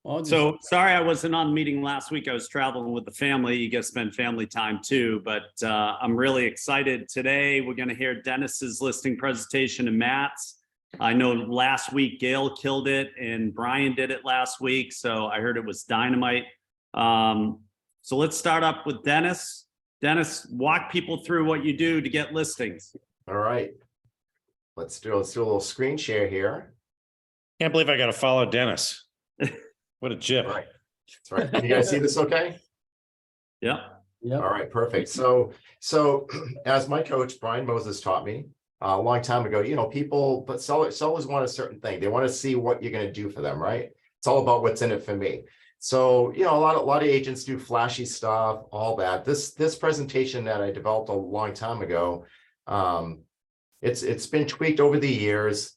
So sorry I wasn't on the meeting last week. I was traveling with the family. You get to spend family time too, but I'm really excited. Today we're going to hear Dennis's listing presentation and Matt's. I know last week Gail killed it and Brian did it last week, so I heard it was dynamite. So let's start up with Dennis. Dennis, walk people through what you do to get listings. All right, let's do a little screen share here. Can't believe I got to follow Dennis. What a jip. All right. That's right. Can you guys see this okay? Yeah. All right, perfect. So as my coach, Brian Moses, taught me a long time ago, but sellers want a certain thing. They want to see what you're going to do for them, right? It's all about what's in it for me. So, a lot of agents do flashy stuff, all that. This presentation that I developed a long time ago, it's been tweaked over the years.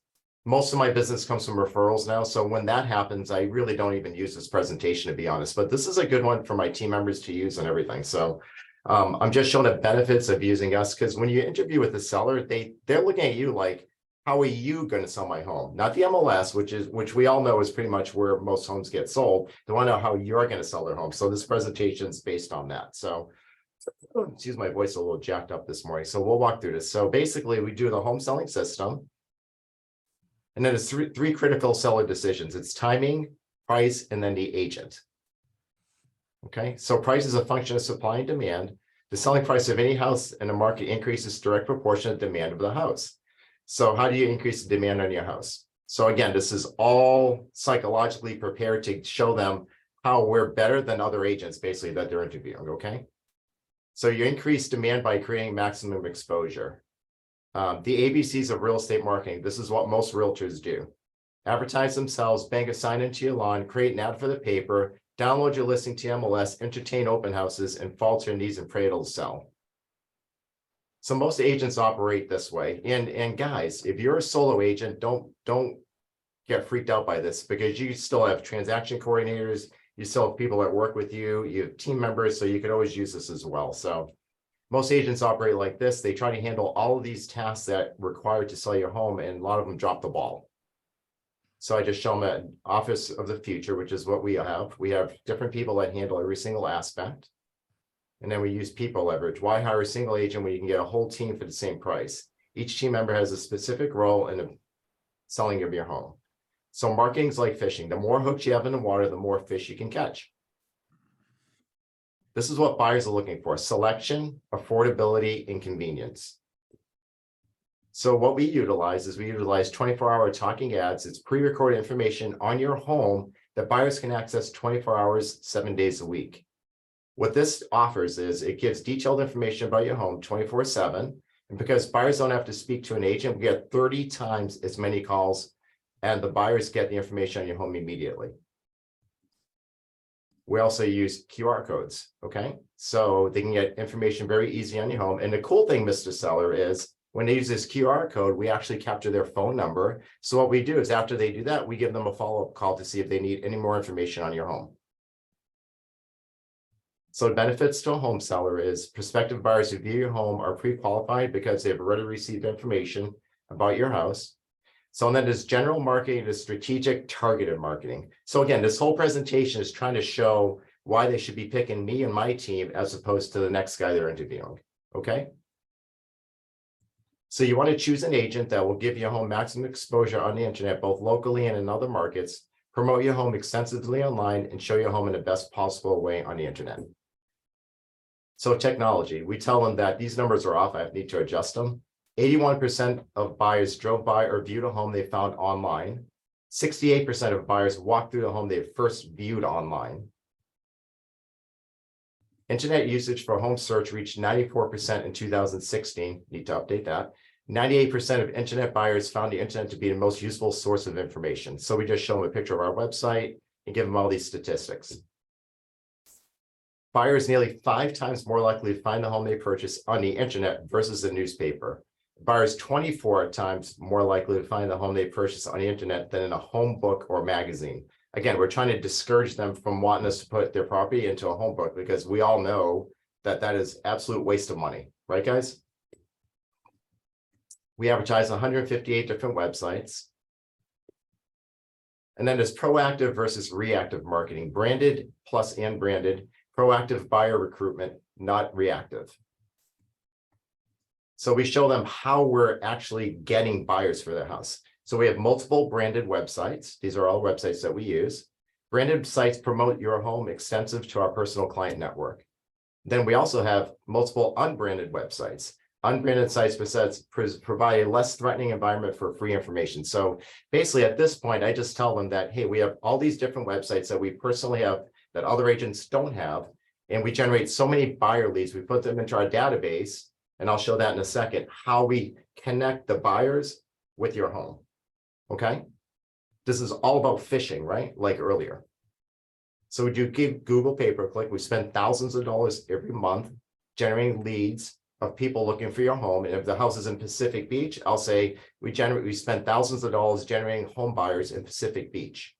Most of my business comes from referrals now. So when that happens, I really don't even use this presentation, to be honest, but this is a good one for my team members to use and everything. So I'm just showing the benefits of using us, because when you interview with the seller, they're looking at you like, how are you going to sell my home? Not the MLS, which we all know is pretty much where most homes get sold. They want to know how you're going to sell their home. So this presentation is based on that. So excuse my voice, a little jacked up this morning. So we'll walk through this. So basically we do the home selling system. And then it's three critical seller decisions. It's timing, price, and then the agent. Okay, so price is a function of supply and demand. The selling price of any house in a market increases direct proportion of demand of the house. So how do you increase the demand on your house? So again, this is all psychologically prepared to show them how we're better than other agents, basically, that they're interviewing, okay? So you increase demand by creating maximum exposure. The ABCs of real estate marketing. This is what most realtors do. Advertise themselves, bank a sign into your lawn, create an ad for the paper, download your listing to MLS, entertain open houses, and fall to your knees and pray it'll sell. So most agents operate this way. And guys, if you're a solo agent, don't get freaked out by this, because you still have transaction coordinators, you still have people that work with you, you have team members, so you could always use this as well. So most agents operate like this. They try to handle all of these tasks that are required to sell your home, and a lot of them drop the ball. So I just show them an office of the future, which is what we have. We have different people that handle every single aspect. And then we use people leverage. Why hire a single agent when you can get a whole team for the same price? Each team member has a specific role in the selling of your home. So marketing's like fishing. The more hooks you have in the water, the more fish you can catch. This is what buyers are looking for: selection, affordability, and convenience. So what we utilize is 24-hour talking ads. It's pre-recorded information on your home that buyers can access 24 hours, 7 days a week. What this offers is it gives detailed information about your home 24/7. And because buyers don't have to speak to an agent, we get 30 times as many calls, and the buyers get the information on your home immediately. We also use QR codes, okay? So they can get information very easy on your home. And the cool thing, Mr. Seller, is when they use this QR code, we actually capture their phone number. So what we do is after they do that, we give them a follow-up call to see if they need any more information on your home. So the benefits to a home seller is prospective buyers who view your home are pre-qualified because they've already received information about your house. So then there's general marketing to strategic targeted marketing. So again, this whole presentation is trying to show why they should be picking me and my team as opposed to the next guy they're interviewing, okay? So you want to choose an agent that will give your home maximum exposure on the internet, both locally and in other markets, promote your home extensively online, and show your home in the best possible way on the internet. So technology, we tell them that these numbers are off. I need to adjust them. 81% of buyers drove by or viewed a home they found online. 68% of buyers walked through the home they first viewed online. Internet usage for home search reached 94% in 2016. Need to update that. 98% of internet buyers found the internet to be the most useful source of information. So we just show them a picture of our website and give them all these statistics. Buyers nearly 5 times more likely to find the home they purchase on the internet versus the newspaper. Buyers 24 times more likely to find the home they purchase on the internet than in a home book or magazine. Again, we're trying to discourage them from wanting us to put their property into a home book, because we all know that that is absolute waste of money, right, guys? We advertise on 158 different websites. And then there's proactive versus reactive marketing, branded plus and branded, proactive buyer recruitment, not reactive. So we show them how we're actually getting buyers for their house. So we have multiple branded websites. These are all websites that we use. Branded sites promote your home extensive to our personal client network. Then we also have multiple unbranded websites. Unbranded sites provide a less threatening environment for free information. So basically at this point, I just tell them that, hey, we have all these different websites that we personally have that other agents don't have. And we generate so many buyer leads, we put them into our database, and I'll show that in a second, how we connect the buyers with your home, okay? This is all about phishing, right? Like earlier. So we do give Google pay-per-click. We spend thousands of dollars every month generating leads of people looking for your home. And if the house is in Pacific Beach, I'll say we spend thousands of dollars generating home buyers in Pacific Beach.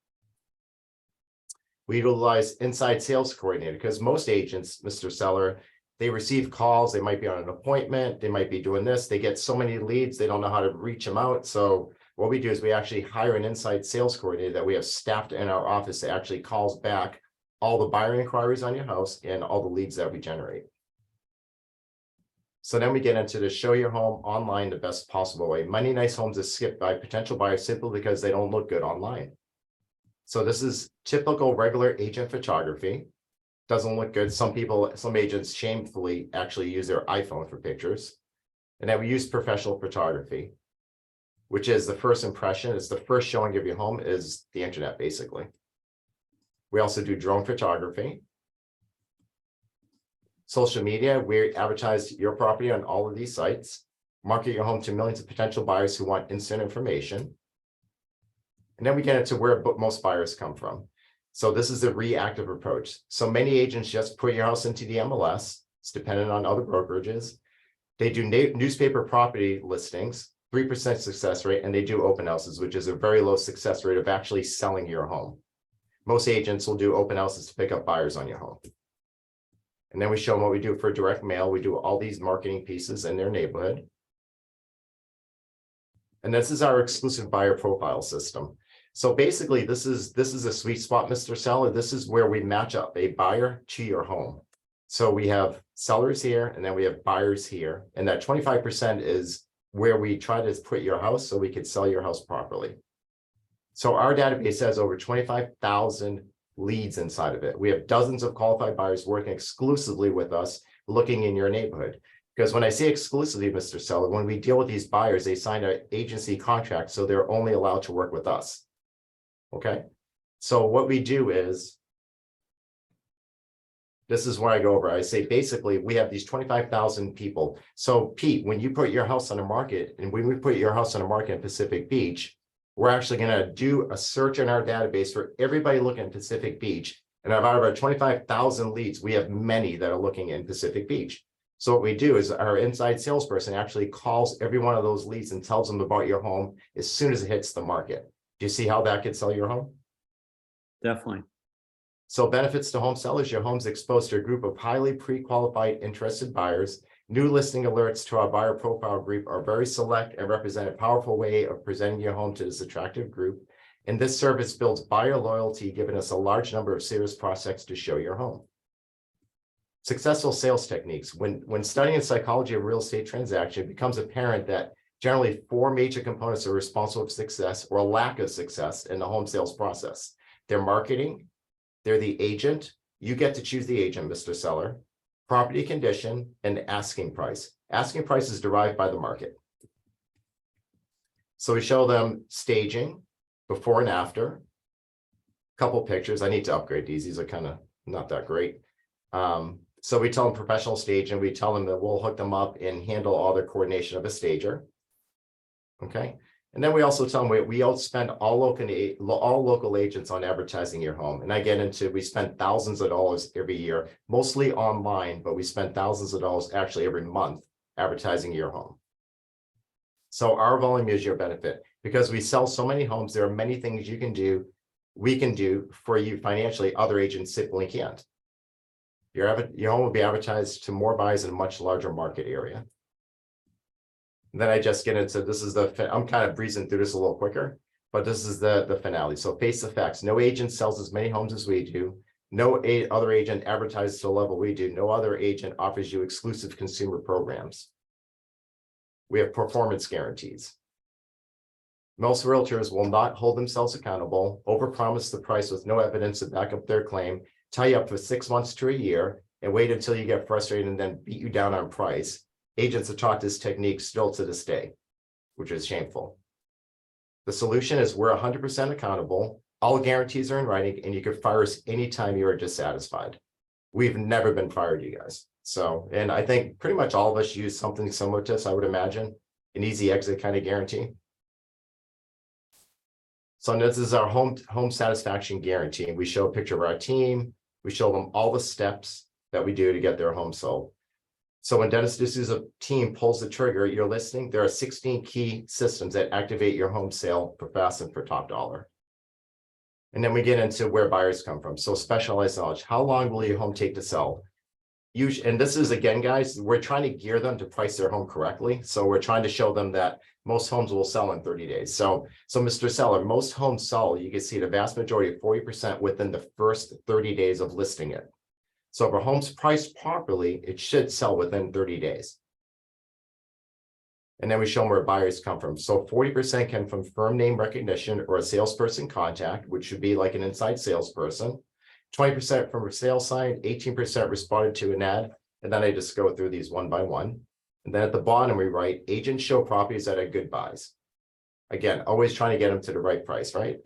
We utilize inside sales coordinator because most agents, Mr. Seller, they receive calls, they might be on an appointment, they might be doing this, they get so many leads, they don't know how to reach them out. So what we do is we actually hire an inside sales coordinator that we have staffed in our office that actually calls back all the buyer inquiries on your house and all the leads that we generate. So then we get into the show your home online the best possible way. Many nice homes are skipped by potential buyers simply because they don't look good online. So this is typical regular agent photography. Doesn't look good. Some agents shamefully actually use their iPhone for pictures. And then we use professional photography, which is the first impression. It's the first showing of your home is the internet, basically. We also do drone photography. Social media, we advertise your property on all of these sites, market your home to millions of potential buyers who want instant information. And then we get into where most buyers come from. So this is the reactive approach. So many agents just put your house into the MLS. It's dependent on other brokerages. They do newspaper property listings, 3% success rate, and they do open houses, which is a very low success rate of actually selling your home. Most agents will do open houses to pick up buyers on your home. And then we show them what we do for direct mail. We do all these marketing pieces in their neighborhood. And this is our exclusive buyer profile system. So basically, this is a sweet spot, Mr. Seller. This is where we match up a buyer to your home. So we have sellers here, and then we have buyers here. And that 25% is where we try to put your house so we could sell your house properly. So our database has over 25,000 leads inside of it. We have dozens of qualified buyers working exclusively with us, looking in your neighborhood. Because when I say exclusively, Mr. Seller, when we deal with these buyers, they sign an agency contract, so they're only allowed to work with us. Okay, so what we do is, this is where I go over. I say, basically, we have these 25,000 people. So Pete, when you put your house on the market, and when we put your house on the market in Pacific Beach, we're actually going to do a search in our database for everybody looking at Pacific Beach. And out of our 25,000 leads, we have many that are looking in Pacific Beach. So what we do is our inside salesperson actually calls every one of those leads and tells them about your home as soon as it hits the market. Do you see how that could sell your home? Definitely. So benefits to home sellers, your home's exposed to a group of highly pre-qualified interested buyers. New listing alerts to our buyer profile group are very select and represent a powerful way of presenting your home to this attractive group. And this service builds buyer loyalty, giving us a large number of serious prospects to show your home. Successful sales techniques. When studying the psychology of real estate transaction, it becomes apparent that generally 4 major components are responsible for success or lack of success in the home sales process. They're marketing, they're the agent. You get to choose the agent, Mr. Seller. Property condition, and asking price. Asking price is derived by the market. So we show them staging, before and after. A couple pictures. I need to upgrade these. These are kind of not that great. So we tell them professional staging. We tell them that we'll hook them up and handle all their coordination of a stager. Okay. And then we also tell them we outspend all local agents on advertising your home. And I get into, we spend thousands of dollars every year, mostly online, but we spend thousands of dollars actually every month advertising your home. So our volume is your benefit. Because we sell so many homes, there are many things we can do for you financially, other agents simply can't. Your home will be advertised to more buyers in a much larger market area. And then I just get into, I'm kind of breezing through this a little quicker. But this is the finale. So face the facts. No agent sells as many homes as we do. No other agent advertises to the level we do. No other agent offers you exclusive consumer programs. We have performance guarantees. Most realtors will not hold themselves accountable, overpromise the price with no evidence to back up their claim, tie you up for 6 months to a year, and wait until you get frustrated and then beat you down on price. Agents are taught this technique still to this day, which is shameful. The solution is we're 100% accountable. All guarantees are in writing, and you can fire us anytime you are dissatisfied. We've never been fired, you guys. So, and I think pretty much all of us use something similar to this, I would imagine, an easy exit kind of guarantee. So this is our home satisfaction guarantee. We show a picture of our team. We show them all the steps that we do to get their home sold. So when Dennis D'Souza team pulls the trigger, you're listening, there are 16 key systems that activate your home sale for fast and for top dollar. And then we get into where buyers come from. So specialized knowledge. How long will your home take to sell? Usually, and this is, again, guys, we're trying to gear them to price their home correctly. So we're trying to show them that most homes will sell in 30 days. So Mr. Seller, most homes sell, you can see the vast majority of 40% within the first 30 days of listing it. So if a home's priced properly, it should sell within 30 days. And then we show them where buyers come from. So 40% come from firm name recognition or a salesperson contact, which should be like an inside salesperson. 20% from a sales sign, 18% responded to an ad. And then I just go through these one by one. And then at the bottom, we write agents show properties that are good buys. Again, always trying to get them to the right price, right?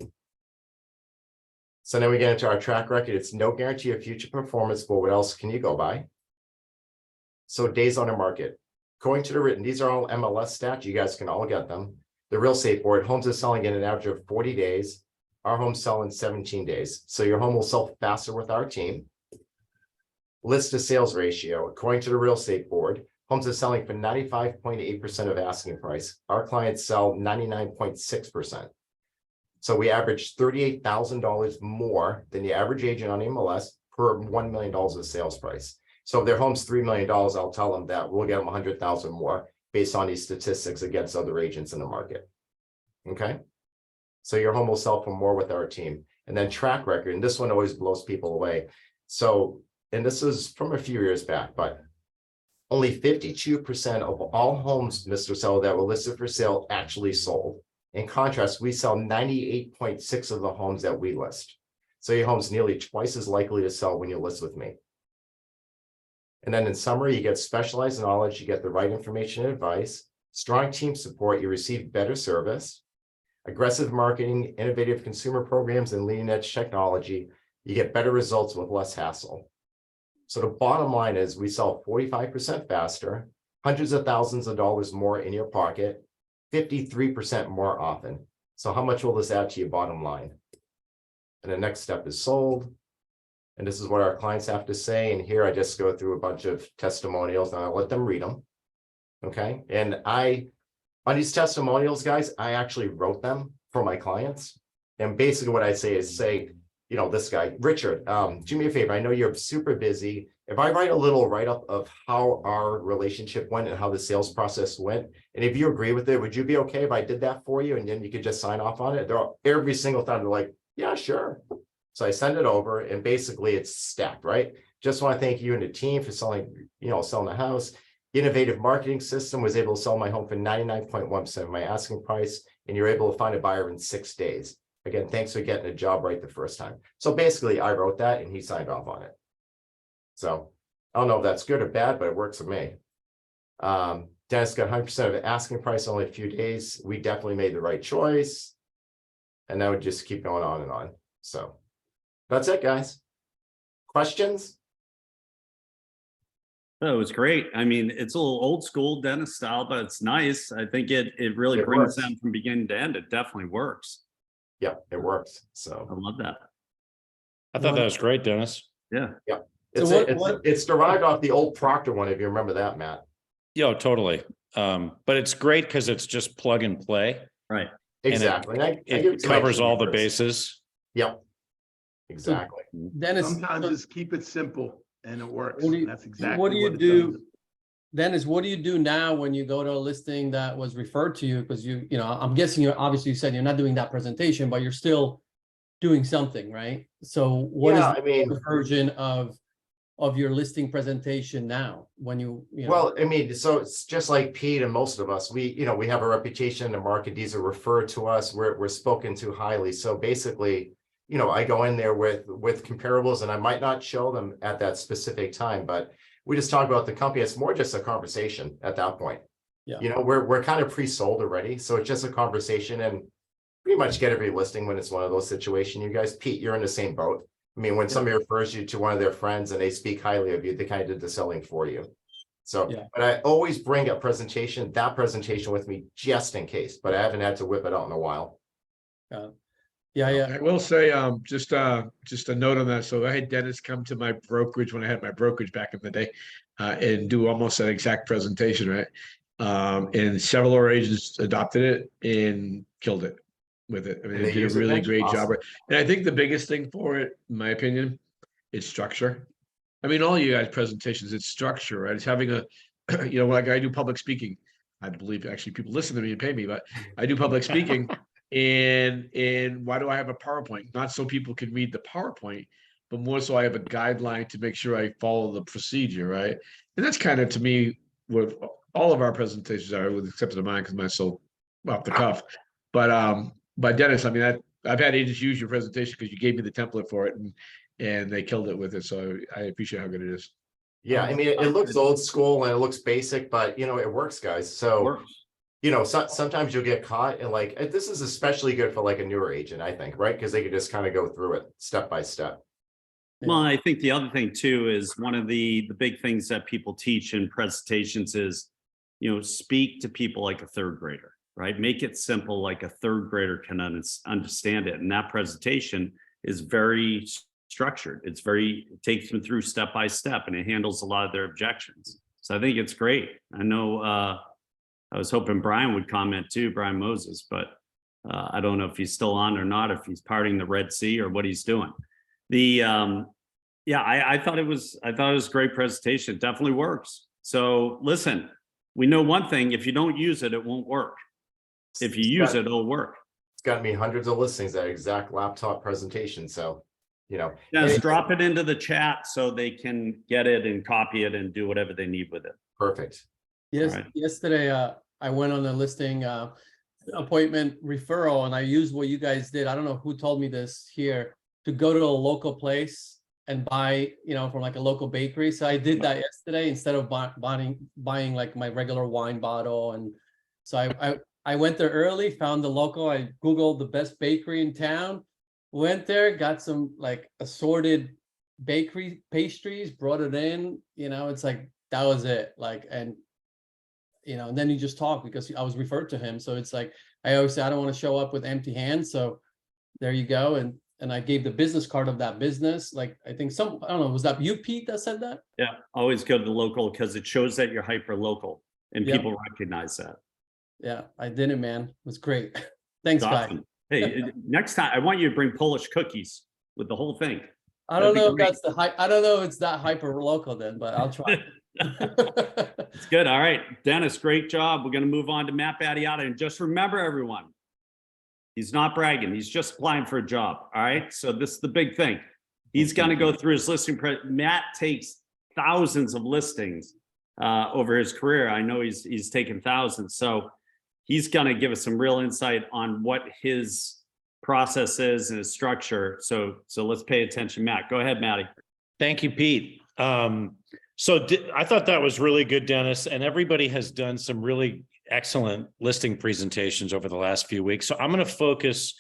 So then we get into our track record. It's no guarantee of future performance, but what else can you go by? So days on the market. Going to the written, these are all MLS stats. You guys can all get them. The real estate board, homes are selling in an average of 40 days. Our homes sell in 17 days. So your home will sell faster with our team. List to sales ratio. According to the real estate board, homes are selling for 95.8% of asking price. Our clients sell 99.6%. So we average $38,000 more than the average agent on MLS per $1 million of sales price. So if their home's $3 million, I'll tell them that we'll get them 100,000 more based on these statistics against other agents in the market. Okay. So your home will sell for more with our team. And then track record, and this one always blows people away. So, and this is from a few years back, but only 52% of all homes, Mr. Seller, that were listed for sale actually sold. In contrast, we sell 98.6% of the homes that we list. So your home's nearly twice as likely to sell when you list with me. And then in summary, you get specialized knowledge, you get the right information and advice, strong team support, you receive better service, aggressive marketing, innovative consumer programs, and leading edge technology. You get better results with less hassle. So the bottom line is we sell 45% faster, hundreds of thousands of dollars more in your pocket, 53% more often. So how much will this add to your bottom line? And the next step is sold. And this is what our clients have to say. And here I just go through a bunch of testimonials and I'll let them read them. Okay. And on these testimonials, guys, I actually wrote them for my clients. And basically what I say is you know, this guy, Richard, do me a favor. I know you're super busy. If I write a little write-up of how our relationship went and how the sales process went, and if you agree with it, would you be okay if I did that for you? And then you could just sign off on it. Every single time they're like, yeah, sure. So I send it over and basically it's stacked, right? Just want to thank you and the team for selling the house. Innovative marketing system was able to sell my home for 99.1% of my asking price. And you're able to find a buyer in 6 days. Again, thanks for getting a job right the first time. So basically I wrote that and he signed off on it. So I don't know if that's good or bad, but it works for me. Dennis got 100% of the asking price, only a few days. We definitely made the right choice. And that would just keep going on and on. So that's it, guys. Questions? Oh, it was great. I mean, it's a little old school Dennis style, but it's nice. I think it really It brings works. them from beginning to end. It definitely works. Yeah, it works. I So love that. I thought that was great, Dennis. Yeah. it's derived off the old Proctor one, if you remember that, Matt. Yeah, totally. But it's great because it's just plug and play. Right. Exactly. And I give It it to my covers team all the members. bases. Yep. Exactly. Dennis, Sometimes just keep it simple and it works. What do you- That's exactly what do you it do? does. Dennis, what do you do now when you go to a listing that was referred to you? Because you know, I'm guessing you obviously you said you're not doing that presentation, but you're still doing something, right? So what is Yeah, the I mean, version of your listing presentation now when you know? well, I mean, so it's just like Pete and most of us, we have a reputation in the market. These are referred to us. We're spoken to highly. So basically, I go in there with comparables, and I might not show them at that specific time, but we just talk about the company. It's more just a conversation at that point. Yeah. We're kind of pre-sold already. So it's just a conversation, and pretty much get every listing when it's one of those situations. You guys, Pete, you're in the same boat. I mean, when somebody refers you to one of their friends and they speak highly of you, they kind of did the selling for you. So, Yeah. but I always bring that presentation with me just in case, but I haven't had to whip it out in a while. Yeah. I will say, just a note on that. So I had Dennis come to my brokerage when I had my brokerage back in the day, and do almost an exact presentation, right? And several of our agents adopted it and killed it with it. I mean, And they they did a use it, really Mitch? great job. Awesome. And I think the biggest thing for it, in my opinion, is structure. I mean, all you guys' presentations, it's structure, right? It's having a, like I do public speaking. I believe actually people listen to me and pay me, but I do public speaking. And why do I have a PowerPoint? Not so people can read the PowerPoint, but more so I have a guideline to make sure I follow the procedure, right? And that's kind of, to me, what all of our presentations are, with the exception of mine, because mine's so off the cuff. But Dennis, I mean, I've had agents use your presentation because you gave me the template for it, and they killed it with it. So I appreciate how good it is. Yeah, I mean, it looks old school and it looks basic, but it works, guys. So, Works. sometimes you'll get caught, and like, this is especially good for like a newer agent, I think, right? Because they can just kind of go through it step by step. Well, I think the other thing too is one of the big things that people teach in presentations is, speak to people like a third grader, right? Make it simple, like a third grader can understand it. And that presentation is very structured. It takes them through step by step, and it handles a lot of their objections. So I think it's great. I know I was hoping Brian would comment too, Brian Moses, but I don't know if he's still on or not, if he's parting the Red Sea or what he's doing. I thought it was a great presentation. It definitely works. So listen, we know one thing: if you don't use it, it won't work. If you use it, it'll work. It's got me hundreds of listings, that exact laptop presentation. So, Just drop it into the chat so they can get it and copy it and do whatever they need with it. perfect. Yes, Right. yesterday I went on a listing appointment referral, and I used what you guys did. I don't know who told me this here, to go to a local place and buy, from like a local bakery. So I did that yesterday instead of buying like my regular wine bottle. And so I went there early, found the local. I Googled the best bakery in town, went there, got some like assorted bakery pastries, brought it in. It's like, that was it. Like, and then you just talk because I was referred to him. So it's like, I always say, I don't want to show up with empty hands. So there you go. And I gave the business card of that business. Like, I think I don't know, was that you, Pete, that said that? Yeah, always go to the local because it shows that you're hyper local and Yep. people recognize that. Yeah, I did it, man. It was great. Thanks, It's guys. awesome. Hey, next time I want you to bring Polish cookies with the whole thing. I don't That'd know be if that's I don't know if it's that hyper local then, but I'll try. It's good. All right, Dennis, great job. We're going to move on to Matt Battiata. And just remember, everyone, he's not bragging. He's just applying for a job. All right. So this is the big thing. He's going to go through his listing. Matt takes thousands of listings over his career. I know he's taken thousands. So he's going to give us some real insight on what his process is and his structure. So let's pay attention. Matt, go ahead, Matty. Thank you, Pete. I thought that was really good, Dennis, and everybody has done some really excellent listing presentations over the last few weeks. So I'm going to focus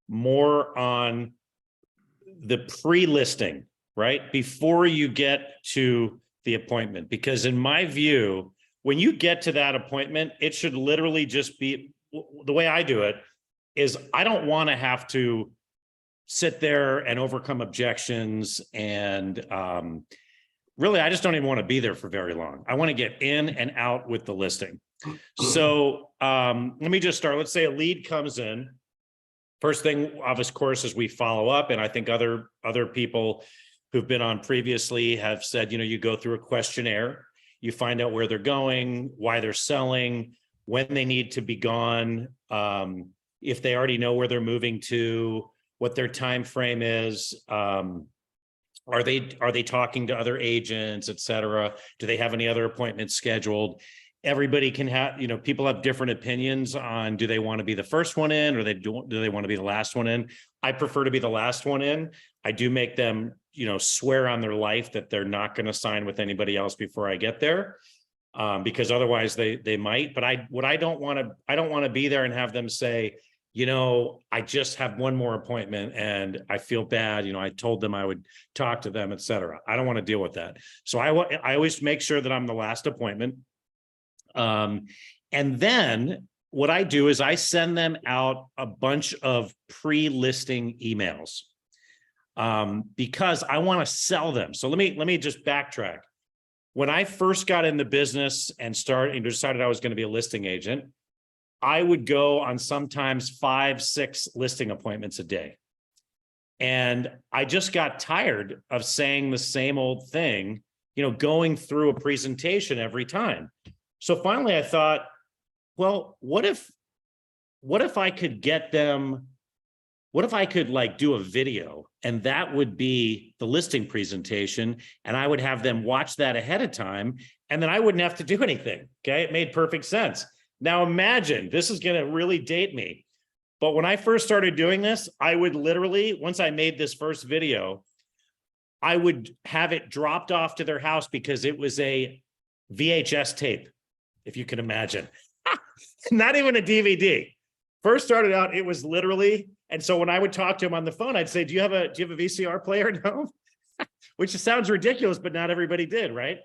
more on the pre-listing, right? Before you get to the appointment, because in my view, when you get to that appointment, it should literally just be, the way I do it is, I don't want to have to sit there and overcome objections. And really, I just don't even want to be there for very long. I want to get in and out with the listing. So let me just start. Let's say a lead comes in. First thing, of course, is we follow up. And I think other people who've been on previously have said, you go through a questionnaire. You find out where they're going, why they're selling, when they need to be gone, if they already know where they're moving to, what their time frame is. Are they talking to other agents, et cetera? Do they have any other appointments scheduled? Everybody can have, people have different opinions on, do they want to be the first one in, or do they want to be the last one in? I prefer to be the last one in. I do make them, swear on their life that they're not going to sign with anybody else before I get there. Because otherwise they might, but I don't want to be there and have them say, I just have one more appointment and I feel bad. I told them I would talk to them, et cetera. I don't want to deal with that. So I always make sure that I'm the last appointment. And then what I do is I send them out a bunch of pre-listing emails, because I want to sell them. So let me just backtrack. When I first got in the business and decided I was going to be a listing agent, I would go on sometimes 5, 6 listing appointments a day. And I just got tired of saying the same old thing, going through a presentation every time. So finally I thought, well, what if I could get them, what if I could do a video, and that would be the listing presentation, and I would have them watch that ahead of time, and then I wouldn't have to do anything. Okay. It made perfect sense. Now imagine, this is going to really date me, but when I first started doing this, I would literally, once I made this first video, I would have it dropped off to their house because it was a VHS tape, if you can imagine. Not even a DVD. First started out, it was literally, and so when I would talk to him on the phone, I'd say, do you have a VCR player? No, which sounds ridiculous, but not everybody did, right?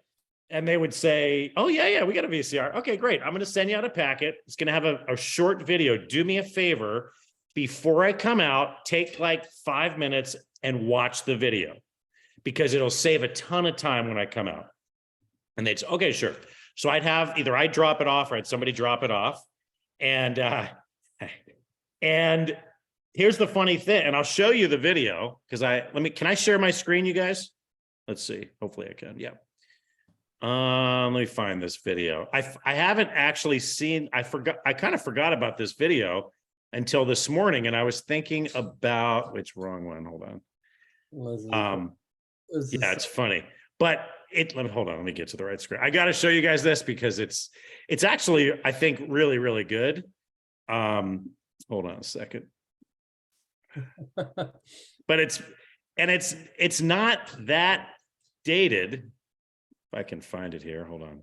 And they would say, oh yeah, we got a VCR. Okay, great. I'm going to send you out a packet. It's going to have a short video. Do me a favor, before I come out, take 5 minutes and watch the video, because it'll save a ton of time when I come out. And they'd say, okay, sure. So I'd drop it off, or I'd somebody drop it off. And here's the funny thing, and I'll show you the video, because can I share my screen, you guys? Let's see. Hopefully I can. Yeah. Let me find this video. I haven't actually seen, I kind of forgot about this video until this morning, and I was thinking about, which wrong one, hold on. Yeah, it's funny, but hold on, let me get to the right screen. I got to show you guys this because it's actually, I think, really, really good. Hold on a second. But it's not that dated. If I can find it here, hold on. All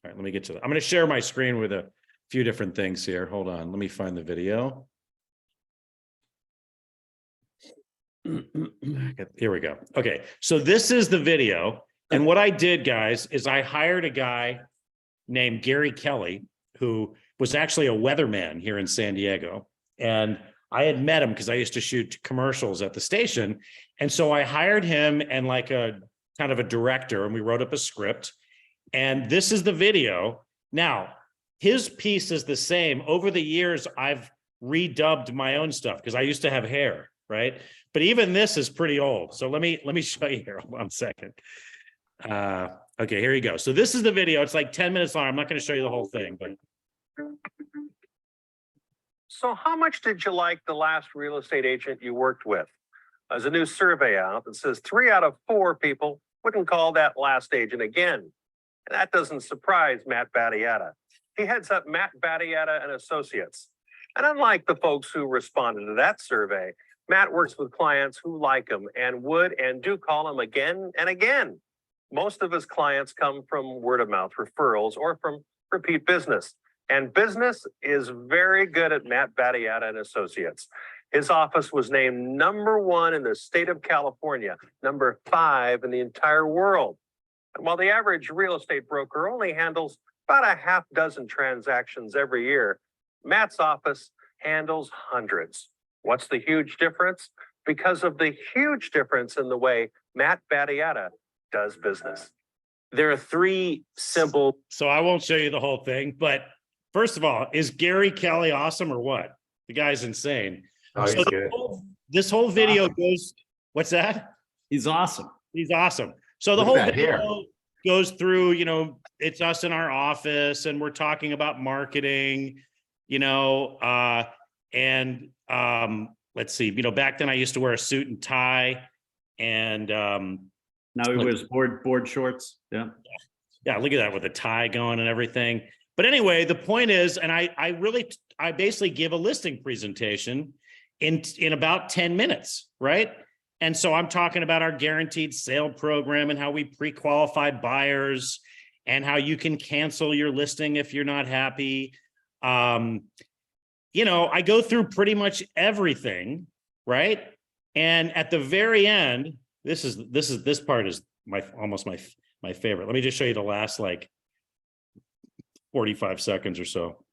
right, let me get to that. I'm going to share my screen with a few different things here. Hold on, let me find the video. Here we go. Okay, so this is the video. And what I did, guys, is I hired a guy named Gary Kelly, who was actually a weatherman here in San Diego. And I had met him because I used to shoot commercials at the station. And so I hired him and a kind of a director, and we wrote up a script. And this is the video. Now, his piece is the same. Over the years, I've redubbed my own stuff because I used to have hair, right? But even this is pretty old. So let me show you here. Hold on a second. Okay, here you go. So this is the video. It's 10 minutes long. I'm not going to show you the whole thing, but. So how much did you like the last real estate agent you worked with? There's a new survey out that says 3 out of 4 people wouldn't call that last agent again. And that doesn't surprise Matt Battiata. He heads up Matt Battiata and Associates. And unlike the folks who responded to that survey, Matt works with clients who like him and would and do call him again and again. Most of his clients come from word of mouth referrals or from repeat business. And business is very good at Matt Battiata and Associates. His office was named #1 in the state of California, #5 in the entire world. And while the average real estate broker only handles about a half dozen transactions every year, Matt's office handles hundreds. What's the huge difference? Because of the huge difference in the way Matt Battiata does business. There are 3 simple. So I won't show you the whole thing, but first of all, is Gary Kelly awesome or what? The guy's insane. Oh, he's good. This whole video goes, what's that? He's awesome. He's awesome. So the Look whole at that video hair. goes through, it's us in our office and we're talking about marketing, and let's see, back then I used to wear a suit and tie and Now he wears board shorts. Yeah. yeah, look at that with a tie going and everything. But anyway, the point is, and I basically give a listing presentation in about 10 minutes, right? And so I'm talking about our guaranteed sale program and how we pre-qualify buyers and how you can cancel your listing if you're not happy. I go through pretty much everything, right? And at the very end, this part is almost my favorite. Let me just show you the last 45 seconds or so.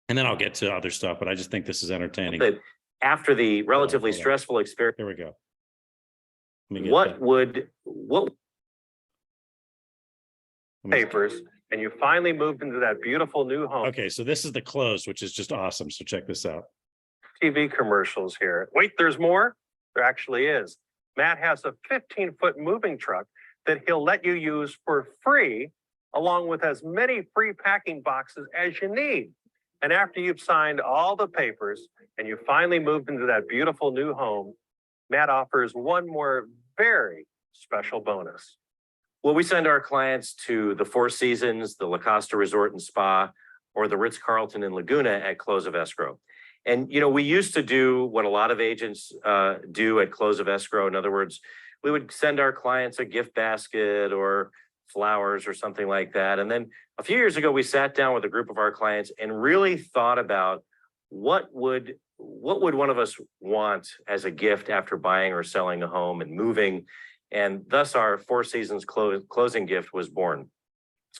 And then I'll get to other stuff, but I just think this is entertaining. That after the relatively stressful experience, Here we go. Let me get what Papers, and you finally moved into that beautiful new home. Okay, so this is the close, which is just awesome. So check this out. TV commercials here. Wait, there's more? There actually is. Matt has a 15-foot moving truck that he'll let you use for free, along with as many free packing boxes as you need. And after you've signed all the papers and you finally moved into that beautiful new home, Matt offers one more very special bonus. Well, we send our clients to the Four Seasons, the La Costa Resort and Spa, or the Ritz-Carlton in Laguna at close of escrow. And, we used to do what a lot of agents do at close of escrow. In other words, we would send our clients a gift basket or flowers or something like that. And then a few years ago, we sat down with a group of our clients and really thought about what would one of us want as a gift after buying or selling a home and moving. And thus our Four Seasons closing gift was born.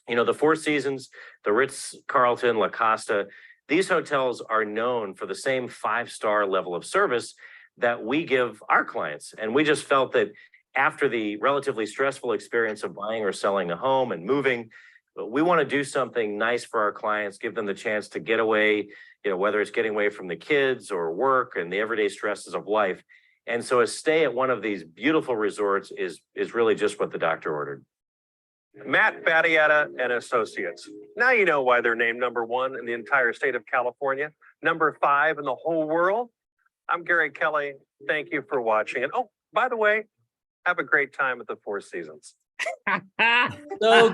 The Four Seasons, the Ritz-Carlton, La Costa, these hotels are known for the same 5-star level of service that we give our clients. And we just felt that after the relatively stressful experience of buying or selling a home and moving, we want to do something nice for our clients, give them the chance to get away, whether it's getting away from the kids or work and the everyday stresses of life. And so a stay at one of these beautiful resorts is really just what the doctor ordered. Matt Battietta and Associates. Now you know why they're named #1 in the entire state of California, #5 in the whole world. I'm Gary Kelly. Thank you for watching. And oh, by the way, have a great time at the Four Seasons. So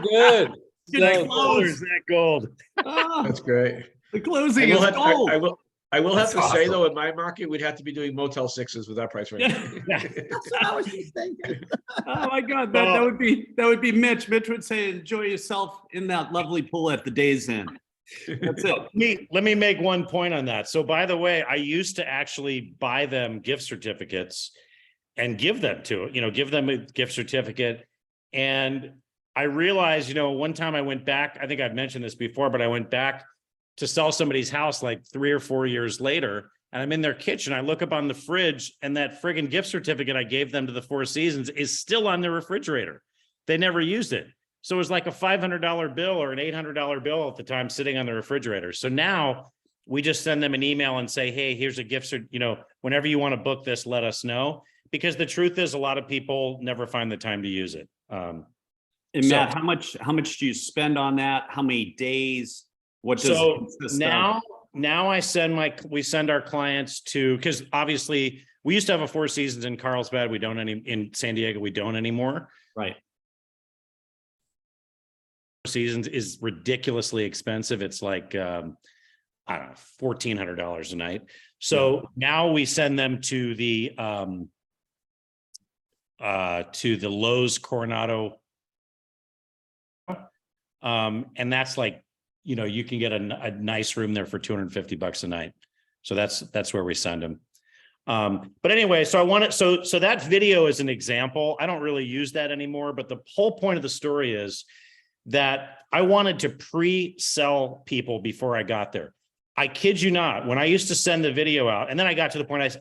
good. That close, that gold. That's great. The closing is gold. I will have That's to say awesome. though, in my market, we'd have to be doing Motel 6s with that price range. I was just thinking. Oh my God, that would be Mitch. Mitch would say, "Enjoy yourself in that lovely pool at the Days Inn." That's it. Let me make one point on that. So by the way, I used to actually buy them gift certificates and give them a gift certificate. And I realized, one time I went back, I think I've mentioned this before, but I went back to sell somebody's house 3 or 4 years later, and I'm in their kitchen. I look up on the fridge and that friggin' gift certificate I gave them to the Four Seasons is still on the refrigerator. They never used it. So it was like a $500 bill or an $800 bill at the time sitting on the refrigerator. So now we just send them an email and say, hey, here's a gift cert, whenever you want to book this, let us know. Because the truth is a lot of people never find the time to use it. And Matt, how much do you spend on that? How many days? What does it consist of? Now we send our clients to, because obviously we used to have a Four Seasons in Carlsbad. We don't in San Diego. We don't anymore. Right. Four Seasons is ridiculously expensive. It's like, I don't know, $1,400 a night. So now we send them to the Lowe's Coronado. And that's you can get a nice room there for $250 a night. So that's where we send them. But anyway, so so that video is an example. I don't really use that anymore, but the whole point of the story is that I wanted to pre-sell people before I got there. I kid you not, when I used to send the video out, and then I got to the point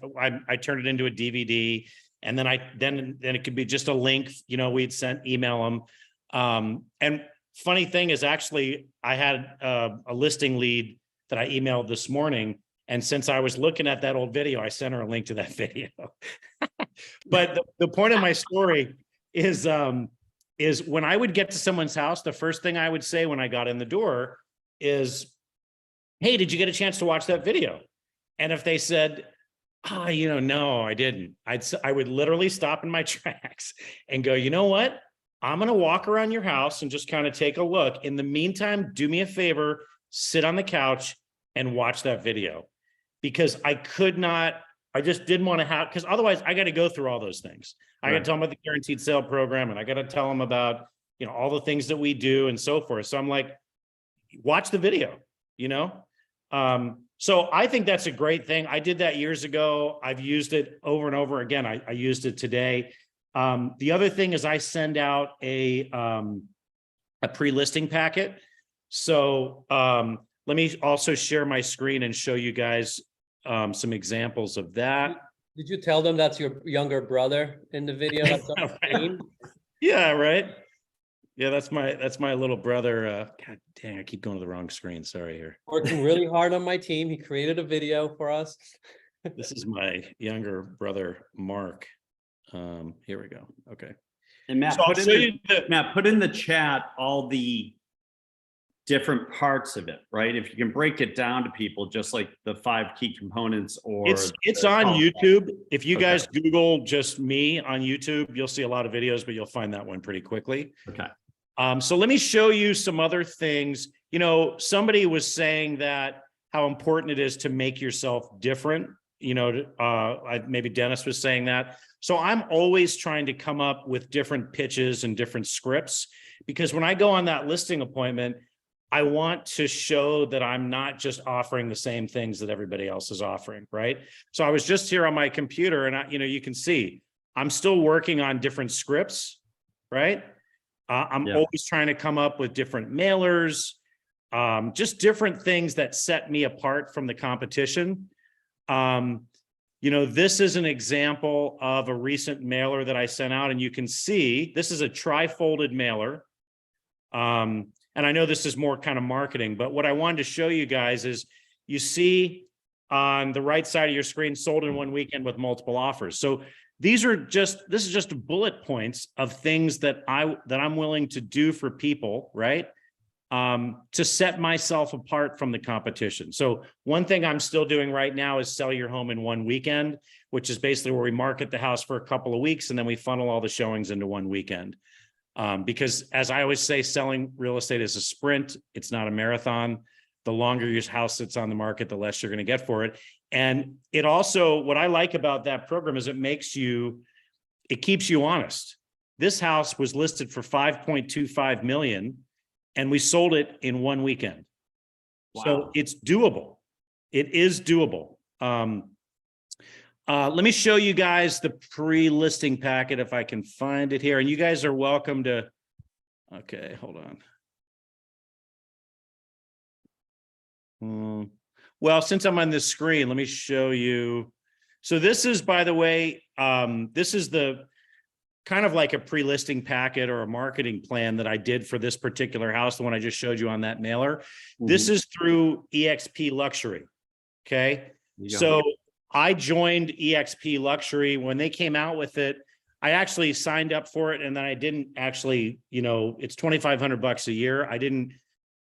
I turned it into a DVD, and then then it could be just a link, we'd email them. And funny thing is, actually, I had a listing lead that I emailed this morning. And since I was looking at that old video, I sent her a link to that video. But the point of my story is is when I would get to someone's house, the first thing I would say when I got in the door is, hey, did you get a chance to watch that video? And if they said, no, I didn't, I would literally stop in my tracks and go, you know what? I'm going to walk around your house and just kind of take a look. In the meantime, do me a favor, sit on the couch and watch that video, because I just didn't want to have, because otherwise I got to go through all those things. I got to tell them about the guaranteed sale program, and I got to tell them about, all the things that we do and so forth. So I'm like, watch the video, So I think that's a great thing. I did that years ago. I've used it over and over again. I used it today. The other thing is I send out a pre-listing packet. So let me also share my screen and show you guys some examples of that. Did you tell them that's your younger brother in the video? That's on the screen? Yeah, right. Yeah, that's my little brother. God dang, I keep going to the wrong screen. Sorry here. Working really hard on my team. He created a video for us. This is my younger brother, Mark. Here we go. Okay. And Matt, So put in the chat all the different parts of it, right? If you can break it down to people, just like the 5 key components, or it's on YouTube. If you guys Google just me on YouTube, you'll see a lot of videos, but you'll find that one pretty quickly. Okay. So let me show you some other things. Somebody was saying that how important it is to make yourself different. Maybe Dennis was saying that. So I'm always trying to come up with different pitches and different scripts, because when I go on that listing appointment, I want to show that I'm not just offering the same things that everybody else is offering, right? So I was just here on my computer, and you can see I'm still working on different scripts, right? I'm always trying to come up with different mailers, just different things that set me apart from the competition. This is an example of a recent mailer that I sent out, and you can see this is a tri-folded mailer. And I know this is more kind of marketing, but what I wanted to show you guys is you see on the right side of your screen, sold in one weekend with multiple offers. So this is just bullet points of things that I'm willing to do for people, right? To set myself apart from the competition. So one thing I'm still doing right now is sell your home in one weekend, which is basically where we market the house for a couple of weeks and then we funnel all the showings into one weekend. Because as I always say, selling real estate is a sprint. It's not a marathon. The longer your house sits on the market, the less you're going to get for it. And it also, what I like about that program is it keeps you honest. This house was listed for 5.25 million and we sold it in one weekend. Wow. So it's doable. It is doable. Let me show you guys the pre-listing packet if I can find it here. And you guys are welcome to, okay, hold on. Well, since I'm on this screen, let me show you. So this is, by the way, this is the kind of like a pre-listing packet or a marketing plan that I did for this particular house, the one I just showed you on that mailer. Mm-hmm. This is through EXP Luxury, okay? So I joined EXP Luxury when they came out with it. I actually signed up for it, and then I didn't actually, it's $2,500 a year. I didn't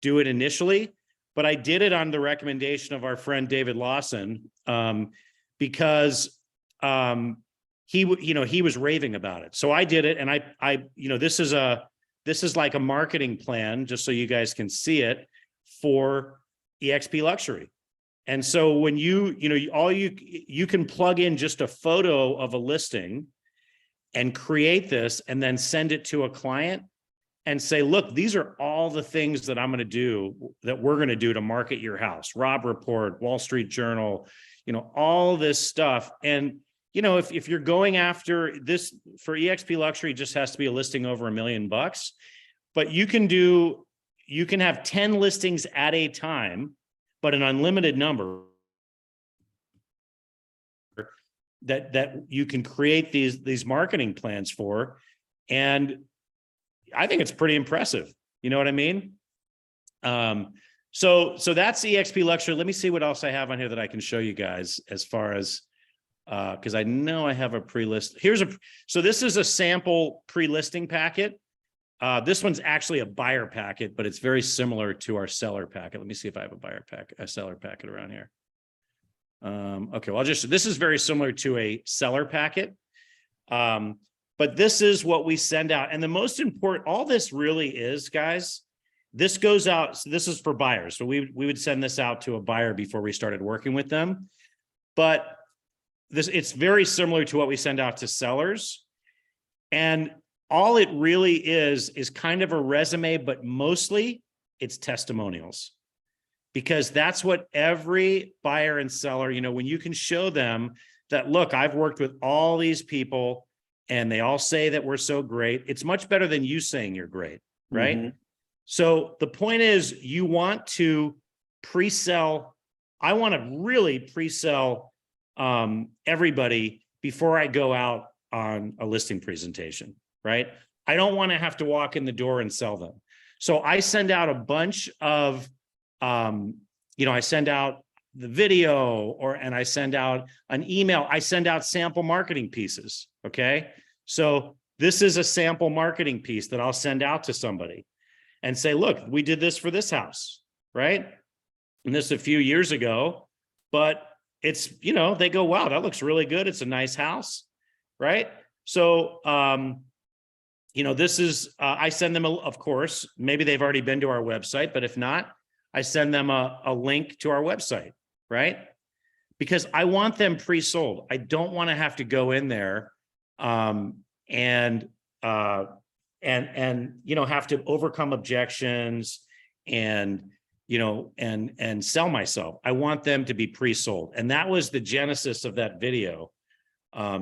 do it initially, but I did it on the recommendation of our friend David Lawson, because he was raving about it. So I did it, and I this is like a marketing plan, just so you guys can see it, for EXP Luxury. And so when you can plug in just a photo of a listing and create this and then send it to a client and say, look, these are all the things that we're going to do to market your house. Rob Report, Wall Street Journal, all this stuff. And, if you're going after this for EXP Luxury, it just has to be a listing over $1 million, but you can have 10 listings at a time, but an unlimited number that you can create these marketing plans for. And I think it's pretty impressive. You know what I mean? So that's EXP Luxury. Let me see what else I have on here that I can show you guys as far as, because I know I have a pre-list. So this is a sample pre-listing packet. This one's actually a buyer packet, but it's very similar to our seller packet. Let me see if I have a seller packet around here. Okay, well, this is very similar to a seller packet. But this is what we send out. And the most important, all this really is, guys, this goes out. So this is for buyers. So we would send this out to a buyer before we started working with them. But it's very similar to what we send out to sellers. And all it really is kind of a resume, but mostly it's testimonials. Because that's what every buyer and seller, when you can show them that, look, I've worked with all these people and they all say that we're so great. It's much better than you saying you're great, right? Mm-hmm. So the point is, you want to pre-sell. I want to really pre-sell everybody before I go out on a listing presentation, right? I don't want to have to walk in the door and sell them. So I send out a bunch of, I send out the video and I send out an email. I send out sample marketing pieces. Okay. So this is a sample marketing piece that I'll send out to somebody and say, look, we did this for this house, right? And this a few years ago, but it's, they go, wow, that looks really good. It's a nice house, right? So, this is, I send them, of course, maybe they've already been to our website, but if not, I send them a link to our website, right? Because I want them pre-sold. I don't want to have to go in there and have to overcome objections and sell myself. I want them to be pre-sold. And that was the genesis of that video,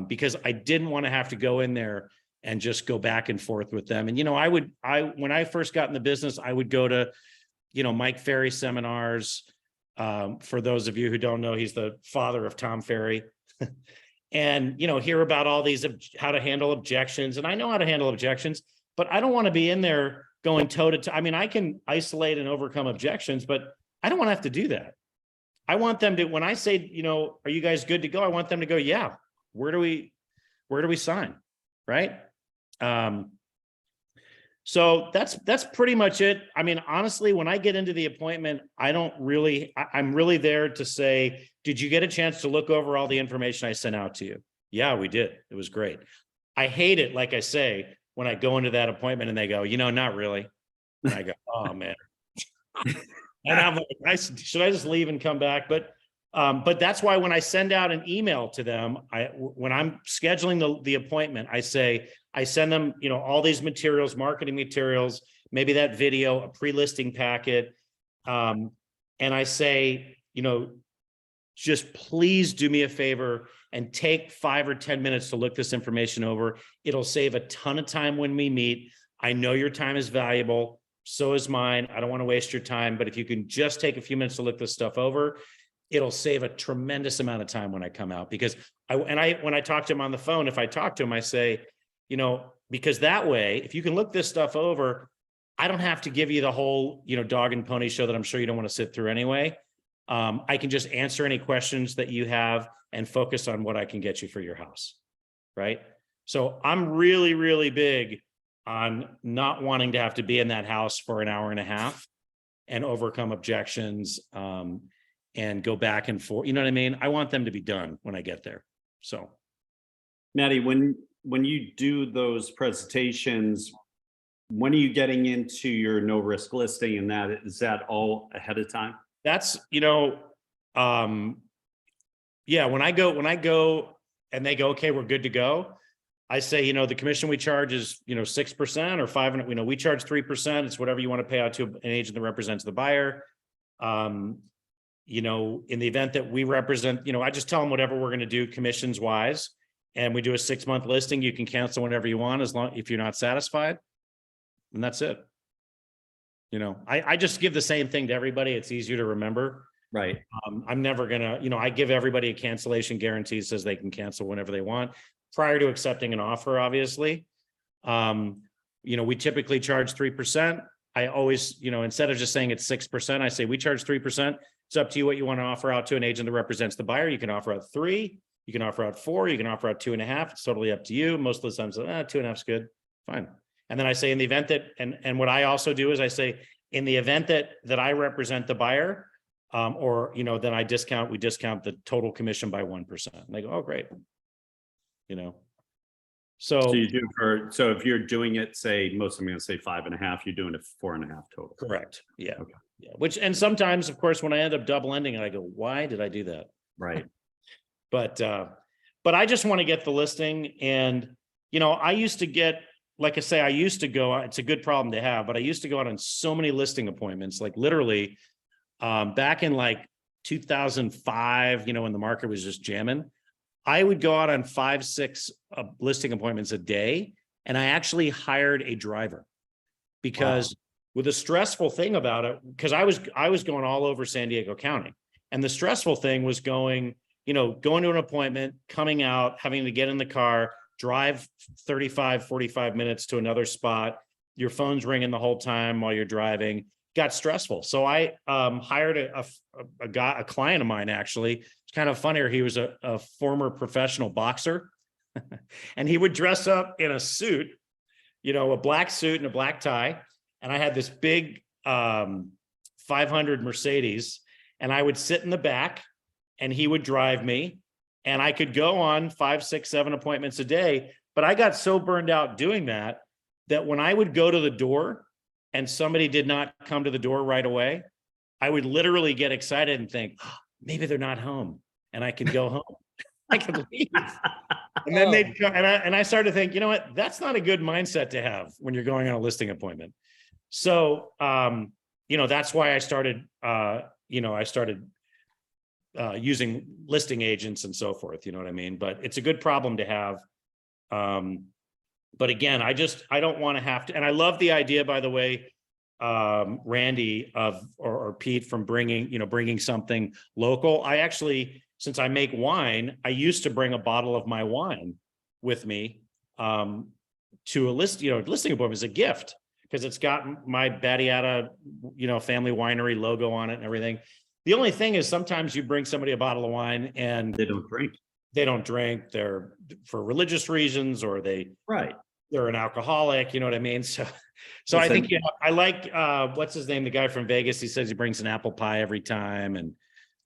because I didn't want to have to go in there and just go back and forth with them. And, when I first got in the business, I would go to, Mike Ferry seminars. For those of you who don't know, he's the father of Tom Ferry. And, hear about all these, how to handle objections. And I know how to handle objections, but I don't want to be in there going toe to toe. I mean, I can isolate and overcome objections, but I don't want to have to do that. I want them to, when I say, are you guys good to go? I want them to go, yeah, where do we sign? Right. So that's pretty much it. I mean, honestly, when I get into the appointment, I'm really there to say, did you get a chance to look over all the information I sent out to you? Yeah, we did. It was great. I hate it, like I say, when I go into that appointment and they go, not really. And I go, oh man. And I'm like, should I just leave and come back? But that's why when I send out an email to them, when I'm scheduling the appointment, I send them, all these materials, marketing materials, maybe that video, a pre-listing packet. And I say, just please do me a favor and take 5 or 10 minutes to look this information over. It'll save a ton of time when we meet. I know your time is valuable. So is mine. I don't want to waste your time, but if you can just take a few minutes to look this stuff over, it'll save a tremendous amount of time when I come out. Because when I talk to him on the phone, if I talk to him, I say, because that way, if you can look this stuff over, I don't have to give you the whole, dog and pony show that I'm sure you don't want to sit through anyway. I can just answer any questions that you have and focus on what I can get you for your house. Right. So I'm really, really big on not wanting to have to be in that house for an hour and a half and overcome objections, and go back and forth. You know what I mean? I want them to be done when I get there. So, Maddie, when you do those presentations, when are you getting into your no risk listing, and is that all ahead of time? That's, when I go and they go, okay, we're good to go. I say, the commission we charge is, 6% or 5%. We charge 3%. It's whatever you want to pay out to an agent that represents the buyer. In the event that we represent, I just tell them whatever we're going to do commissions wise, and we do a 6-month listing. You can cancel whenever you want, if you're not satisfied, and that's it. I just give the same thing to everybody. It's easier to remember. Right. I'm never gonna, I give everybody a cancellation guarantee, says they can cancel whenever they want prior to accepting an offer, obviously. We typically charge 3%. I always, instead of just saying it's 6%, I say we charge 3%. It's up to you what you want to offer out to an agent that represents the buyer. You can offer out 3, you can offer out 4, you can offer out 2.5. It's totally up to you. Most of the time, 2.5 is good. Fine. And then I say in the event that, and what I also do is I say, in the event that I represent the buyer, or, you know, then we discount the total commission by 1%. And they go, oh, great. You know, So you do so if you're doing it, say, most of them are going to say 5.5, you're doing it 4.5 total. correct. Yeah. Okay. Yeah. And sometimes, of course, when I end up double ending, I go, why did I do that? Right. But I just want to get the listing. And, you know, I used to get, like I say, it's a good problem to have, but I used to go out on so many listing appointments, like literally back in like 2005, you know, when the market was just jamming, I would go out on 5-6 listing appointments a day. And I actually hired a driver because with the stressful thing about it, because I was going all over San Diego County, and the stressful thing was going to an appointment, coming out, having to get in the car, drive 35, 45 minutes to another spot. Your phone's ringing the whole time while you're driving. Got stressful. So I hired a client of mine, actually. It's kind of funnier. He was a former professional boxer and he would dress up in a suit, you know, a black suit and a black tie. And I had this big 500 Mercedes, and I would sit in the back and he would drive me, and I could go on 5, 6, 7 appointments a day. But I got so burned out doing that when I would go to the door and somebody did not come to the door right away, I would literally get excited and think, oh, maybe they're not home and I could go home. I could leave. And then they'd come, and I started to think, you know what, that's not a good mindset to have when you're going on a listing appointment. So, you know, that's why I started, using listing agents and so forth, you know what I mean? But it's a good problem to have. But again, I don't want to have to, and I love the idea, by the way, Randy or Pete, from bringing something local. I actually, since I make wine, I used to bring a bottle of my wine with me to a listing appointment as a gift, because it's got my Battiata, family winery logo on it and everything. The only thing is sometimes you bring somebody a bottle of wine and They don't drink. They're for religious reasons, or they're an alcoholic, you know what I mean? So I think, I like, what's his name? The guy from Vegas, he says he brings an apple pie every time. And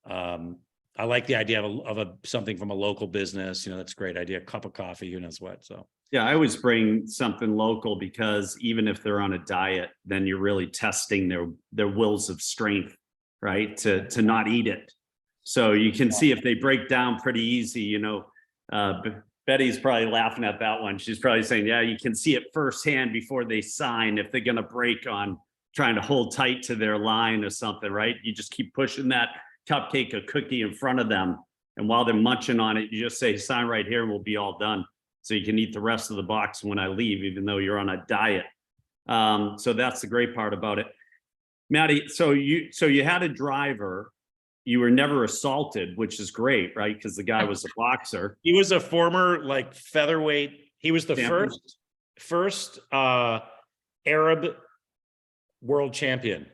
I like the idea of something from a local business, that's a great idea. A cup of coffee, who knows what, so. Yeah, I always bring something local, because even if they're on a diet, then you're really testing their wills of strength, right? To not eat it. So you can see if they break down pretty easy, Betty's probably laughing at that one. She's probably saying, yeah, you can see it firsthand before they sign if they're going to break on trying to hold tight to their line or something, right? You just keep pushing that cupcake or cookie in front of them. And while they're munching on it, you just say, sign right here and we'll be all done. So you can eat the rest of the box when I leave, even though you're on a diet. So that's the great part about it. Maddie, so you had a driver. You were never assaulted, which is great, right? Because the guy was a boxer. He was a former featherweight. He was the first Arab world champion.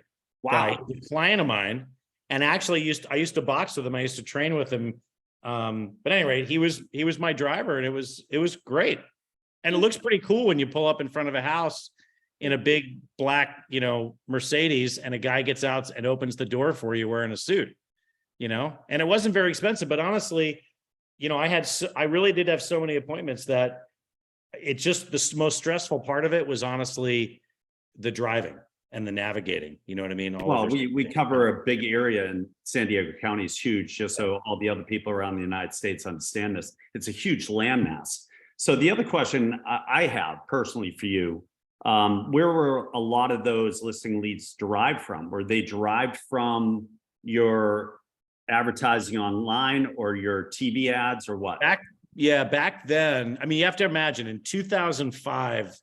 Wow. Guy, a client of mine, and actually I used to box with him. I used to train with him. But anyway, he was my driver, and it was great. And it looks pretty cool when you pull up in front of a house in a big black, Mercedes, and a guy gets out and opens the door for you wearing a suit. And it wasn't very expensive, but honestly, I really did have so many appointments that it's just the most stressful part of it was honestly the driving and the navigating. You know what I mean? We cover a big area, and San Diego County is huge, just so all the other people around the United States understand this. It's a huge landmass. So the other question I have personally for you, where were a lot of those listing leads derived from? Were they derived from your advertising online or your TV ads, or what? Back then, I mean, you have to imagine in 2005,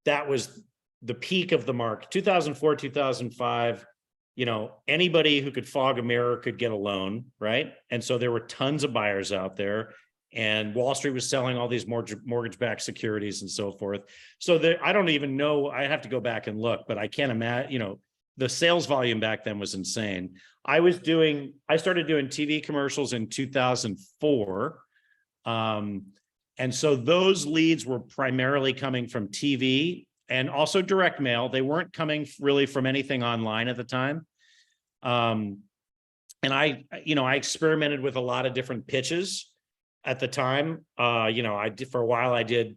that was the peak of the market. 2004, 2005, anybody who could fog a mirror could get a loan, right? And so there were tons of buyers out there, and Wall Street was selling all these mortgage-backed securities and so forth. So I don't even know, I have to go back and look, but I can't imagine, the sales volume back then was insane. I started doing TV commercials in 2004. And so those leads were primarily coming from TV and also direct mail. They weren't coming really from anything online at the time. And I experimented with a lot of different pitches at the time. I did for a while, I did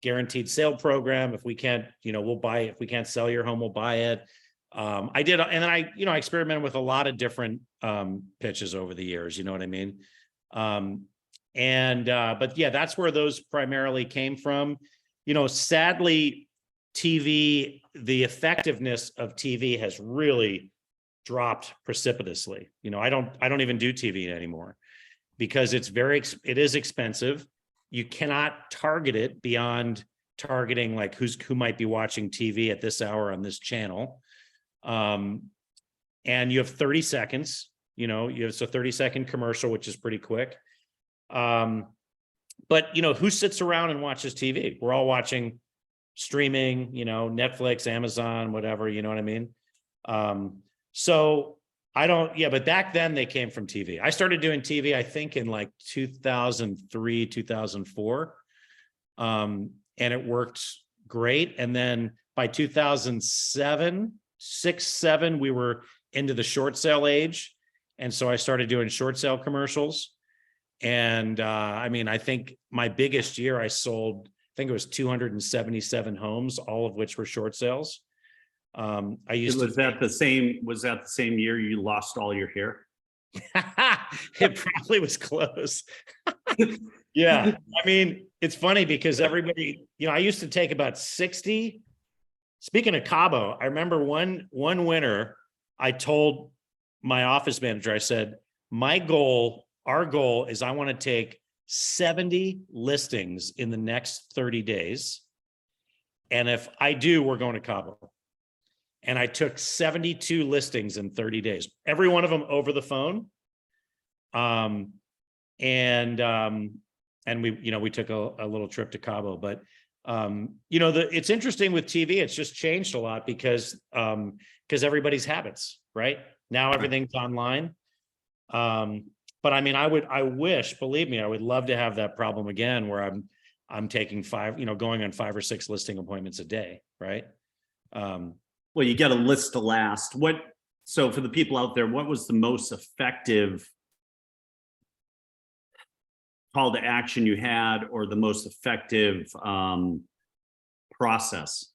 guaranteed sale program. If we can't, we'll buy it. If we can't sell your home, we'll buy it. I did. And then I experimented with a lot of different pitches over the years. You know what I mean? But yeah, that's where those primarily came from. Sadly, TV, the effectiveness of TV has really dropped precipitously. I don't even do TV anymore because it is expensive. You cannot target it beyond targeting like who might be watching TV at this hour on this channel. And you have 30 seconds, you have a 30-second commercial, which is pretty quick. But who sits around and watches TV? We're all watching streaming, Netflix, Amazon, whatever, you know what I mean? But back then they came from TV. I started doing TV, I think in like 2003, 2004. And it worked great. And then by 2007, 6, 7, we were into the short sale age. And so I started doing short sale commercials. And I think my biggest year I sold, I think it was 277 homes, all of which were short sales. Was that the same year you lost all your hair? It probably was close. Yeah. It's funny because everybody, I used to take about 60. Speaking of Cabo, I remember one winter, I told my office manager, I said, our goal is I want to take 70 listings in the next 30 days. And if I do, we're going to Cabo. And I took 72 listings in 30 days, every one of them over the phone. And we took a little trip to Cabo, but it's interesting with TV. It's just changed a lot because everybody's habits, right? Now everything's online. But I wish, believe me, I would love to have that problem again where I'm taking going on 5 or 6 listing appointments a day, right? Well, you get a list to last. So for the people out there, what was the most effective call to action you had, or the most effective process?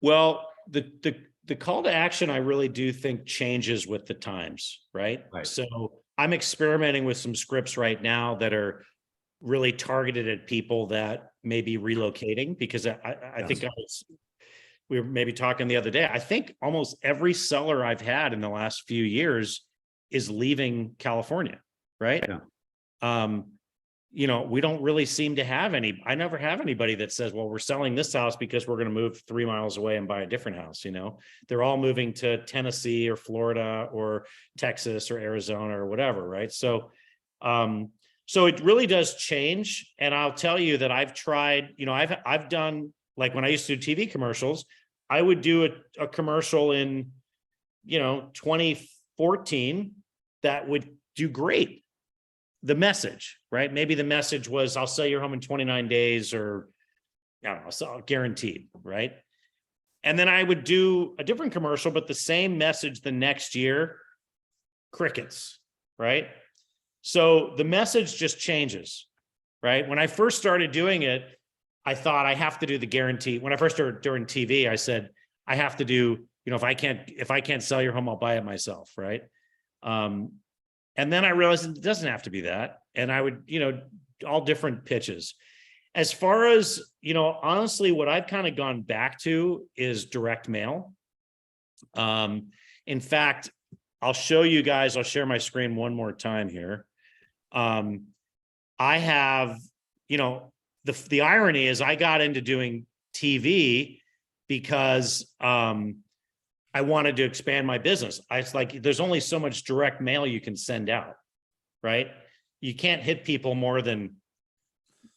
Well, the call to action, I really do think changes with the times, right? So I'm experimenting with some scripts right now that are really targeted at people that may be relocating, because I think we were maybe talking the other day. I think almost every seller I've had in the last few years is leaving California, right? Yeah. We don't really seem to have I never have anybody that says, well, we're selling this house because we're going to move 3 miles away and buy a different house. They're all moving to Tennessee or Florida or Texas or Arizona or whatever. Right. So it really does change. And I'll tell you that I've tried, I've done, like when I used to do TV commercials, I would do a commercial in, 2014 that would do great. The message, right? Maybe the message was, I'll sell your home in 29 days, or I don't know, so guaranteed, right? And then I would do a different commercial, but the same message the next year, crickets, right? So the message just changes, right? When I first started doing it, I thought I have to do the guarantee. When I first started doing TV, I said, I have to do, if I can't sell your home, I'll buy it myself, right? And then I realized it doesn't have to be that. And I would, all different pitches. As far as, honestly, what I've kind of gone back to is direct mail. In fact, I'll show you guys, I'll share my screen one more time here. I have, the irony is I got into doing TV because I wanted to expand my business. It's like, there's only so much direct mail you can send out, right? You can't hit people more than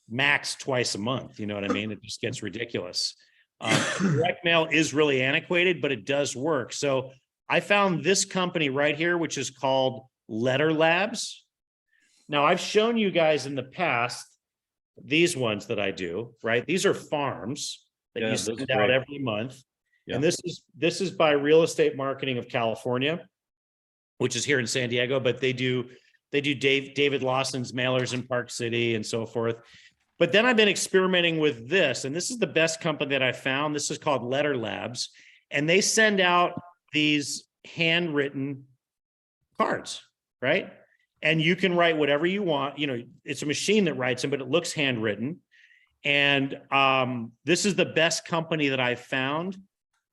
max twice a month. You know what I mean? It just gets ridiculous. Direct mail is really antiquated, but it does work. So I found this company right here, which is called Letter Labs. Now, I've shown you guys in the past these ones that I do, right? These are farms that Yeah, you those send are out great. every month. Yeah. And this is by Real Estate Marketing of California, which is here in San Diego, but they do David Lawson's mailers in Park City and so forth. But then I've been experimenting with this, and this is the best company that I found. This is called Letter Labs, and they send out these handwritten cards, right? And you can write whatever you want. You know, it's a machine that writes them, but it looks handwritten. And this is the best company that I've found.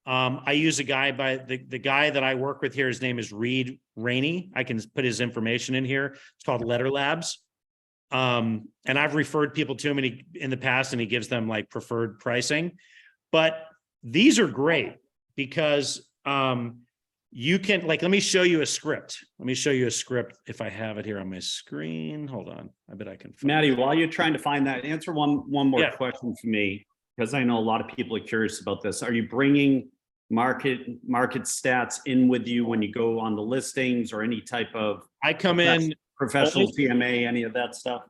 I use a guy by the guy that I work with here. His name is Reed Rainey. I can put his information in here. It's called Letter Labs. And I've referred people to him in the past, and he gives them like preferred pricing. But these are great because you can, like, let me show you a script. Let me show you a script if I have it here on my screen. Hold on. I bet I can find Maddie, it. while you're trying to find that, answer one more Yeah. question for me, because I know a lot of people are curious about this. Are you bringing market stats in with you when you go on the listings, or any type of I come in. professional only- CMA, any of that stuff?